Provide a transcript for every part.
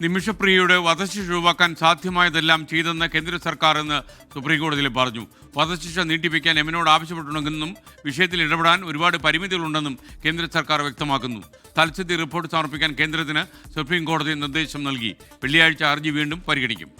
നിമിഷപ്രിയയുടെ വധശിക്ഷ ഒഴിവാക്കാൻ സാധ്യമായതെല്ലാം ചെയ്തെന്ന് കേന്ദ്ര സർക്കാർ എന്ന് സുപ്രീംകോടതിയിൽ പറഞ്ഞു. വധശിക്ഷ നീട്ടിവെക്കാൻ യമനോട് ആവശ്യപ്പെട്ടുണ്ടെന്നും വിഷയത്തിൽ ഇടപെടാൻ ഒരുപാട് പരിമിതികളുണ്ടെന്നും കേന്ദ്ര സർക്കാർ വ്യക്തമാക്കുന്നു. തൽസ്ഥിതി റിപ്പോർട്ട് സമർപ്പിക്കാൻ കേന്ദ്രത്തിന് സുപ്രീംകോടതി നിർദ്ദേശം നൽകി. വെള്ളിയാഴ്ച ഹർജി വീണ്ടും പരിഗണിക്കും.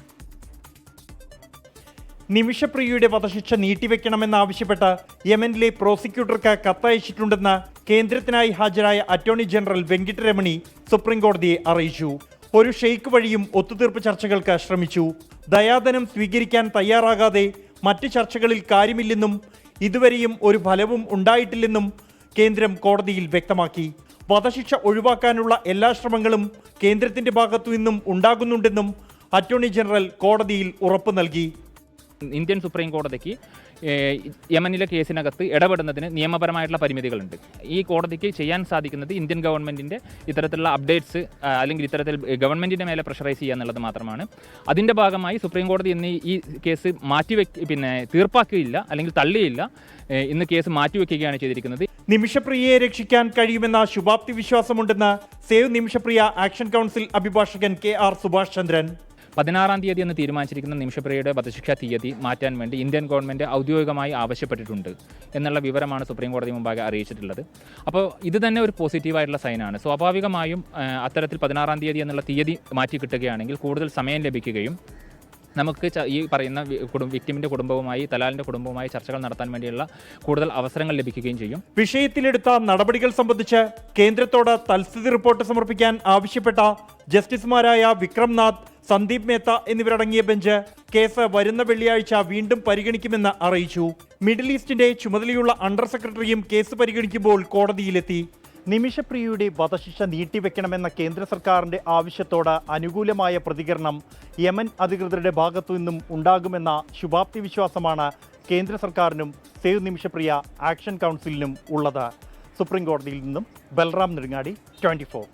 നിമിഷപ്രിയയുടെ വധശിക്ഷ നീട്ടിവെക്കണമെന്നാവശ്യപ്പെട്ട് യമനിലെ പ്രോസിക്യൂട്ടർക്ക് കത്തയച്ചിട്ടുണ്ടെന്ന് കേന്ദ്രത്തിനായി ഹാജരായ അറ്റോർണി ജനറൽ വെങ്കിട്ടരമണി സുപ്രീംകോടതിയെ അറിയിച്ചു. ഒരു ഷെയ്ക്ക് വഴിയും ഒത്തുതീർപ്പ് ചർച്ചകൾക്ക് ശ്രമിച്ചു. ദയാധനം സ്വീകരിക്കാൻ തയ്യാറാകാതെ മറ്റ് ചർച്ചകളിൽ കാര്യമില്ലെന്നും ഇതുവരെയും ഒരു ഫലവും ഉണ്ടായിട്ടില്ലെന്നും കേന്ദ്രം കോടതിയിൽ വ്യക്തമാക്കി. വധശിക്ഷ ഒഴിവാക്കാനുള്ള എല്ലാ ശ്രമങ്ങളും കേന്ദ്രത്തിന്റെ ഭാഗത്തു നിന്നും ഉണ്ടാകുന്നുണ്ടെന്നും അറ്റോർണി ജനറൽ കോടതിയിൽ ഉറപ്പു നൽകി. ഇന്ത്യൻ സുപ്രീം കോടതിക്ക് യമനിലെ കേസിനകത്ത് ഇടപെടുന്നതിന് നിയമപരമായിട്ടുള്ള പരിമിതികളുണ്ട്. ഈ കോടതിക്ക് ചെയ്യാൻ സാധിക്കുന്നത് ഇന്ത്യൻ ഗവൺമെൻറ്റിൻ്റെ ഇത്തരത്തിലുള്ള അപ്ഡേറ്റ്സ് അല്ലെങ്കിൽ ഇത്തരത്തിൽ ഗവൺമെൻറ്റിൻ്റെ മേലെ പ്രഷറൈസ് ചെയ്യുക എന്നുള്ളത് മാത്രമാണ്. അതിൻ്റെ ഭാഗമായി സുപ്രീം കോടതി ഇന്ന് ഈ കേസ് തീർപ്പാക്കുകയില്ല അല്ലെങ്കിൽ തള്ളിയില്ല. ഇന്ന് കേസ് മാറ്റിവെക്കുകയാണ് ചെയ്തിരിക്കുന്നത്. നിമിഷപ്രിയയെ രക്ഷിക്കാൻ കഴിയുമെന്ന ശുഭാപ്തി വിശ്വാസമുണ്ടെന്ന് സേവ് നിമിഷപ്രിയ ആക്ഷൻ കൗൺസിൽ അഭിഭാഷകൻ KR സുഭാഷ് ചന്ദ്രൻ. 16-ാം തീയതി എന്ന് തീരുമാനിച്ചിരിക്കുന്ന നിമിഷപ്രിയയുടെ വധശിക്ഷാ തീയതി മാറ്റാൻ വേണ്ടി ഇന്ത്യൻ ഗവൺമെൻറ് ഔദ്യോഗികമായി ആവശ്യപ്പെട്ടിട്ടുണ്ട് എന്നുള്ള വിവരമാണ് സുപ്രീം കോടതി മുമ്പാകെ അറിയിച്ചിട്ടുള്ളത്. അപ്പോൾ ഇത് തന്നെ ഒരു പോസിറ്റീവായിട്ടുള്ള സൈനാണ്. സ്വാഭാവികമായും അത്തരത്തിൽ 16-ാം തീയതി എന്നുള്ള തീയതി മാറ്റി കിട്ടുകയാണെങ്കിൽ കൂടുതൽ സമയം ലഭിക്കുകയും നമുക്ക് ഈ പറയുന്ന വിക്ടിമിൻ്റെ കുടുംബവുമായി തലാലിൻ്റെ കുടുംബവുമായി ചർച്ചകൾ നടത്താൻ വേണ്ടിയുള്ള കൂടുതൽ അവസരങ്ങൾ ലഭിക്കുകയും ചെയ്യും. വിഷയത്തിലെടുത്ത നടപടികൾ സംബന്ധിച്ച് കേന്ദ്രത്തോട് തൽസ്ഥിതി റിപ്പോർട്ട് സമർപ്പിക്കാൻ ആവശ്യപ്പെട്ട ജസ്റ്റിസുമാരായ വിക്രംനാഥ്, സന്ദീപ് മേത്ത എന്നിവരടങ്ങിയ ബെഞ്ച് കേസ് വരുന്ന വെള്ളിയാഴ്ച വീണ്ടും പരിഗണിക്കുമെന്ന് അറിയിച്ചു. മിഡിൽ ഈസ്റ്റിന്റെ ചുമതലയുള്ള അണ്ടർ സെക്രട്ടറിയും കേസ് പരിഗണിക്കുമ്പോൾ കോടതിയിലെത്തി. നിമിഷപ്രിയയുടെ വധശിക്ഷ നീട്ടിവെക്കണമെന്ന കേന്ദ്ര സർക്കാരിന്റെ ആവശ്യത്തോട് അനുകൂലമായ പ്രതികരണം യമൻ അധികൃതരുടെ ഭാഗത്തു നിന്നും ഉണ്ടാകുമെന്ന ശുഭാപ്തി വിശ്വാസമാണ് കേന്ദ്ര സർക്കാരിനും സേവ് നിമിഷപ്രിയ ആക്ഷൻ കൗൺസിലിനും ഉള്ളത്. സുപ്രീം കോടതിയിൽ നിന്നും ബൽറാം നെടുങ്ങാടി, 24.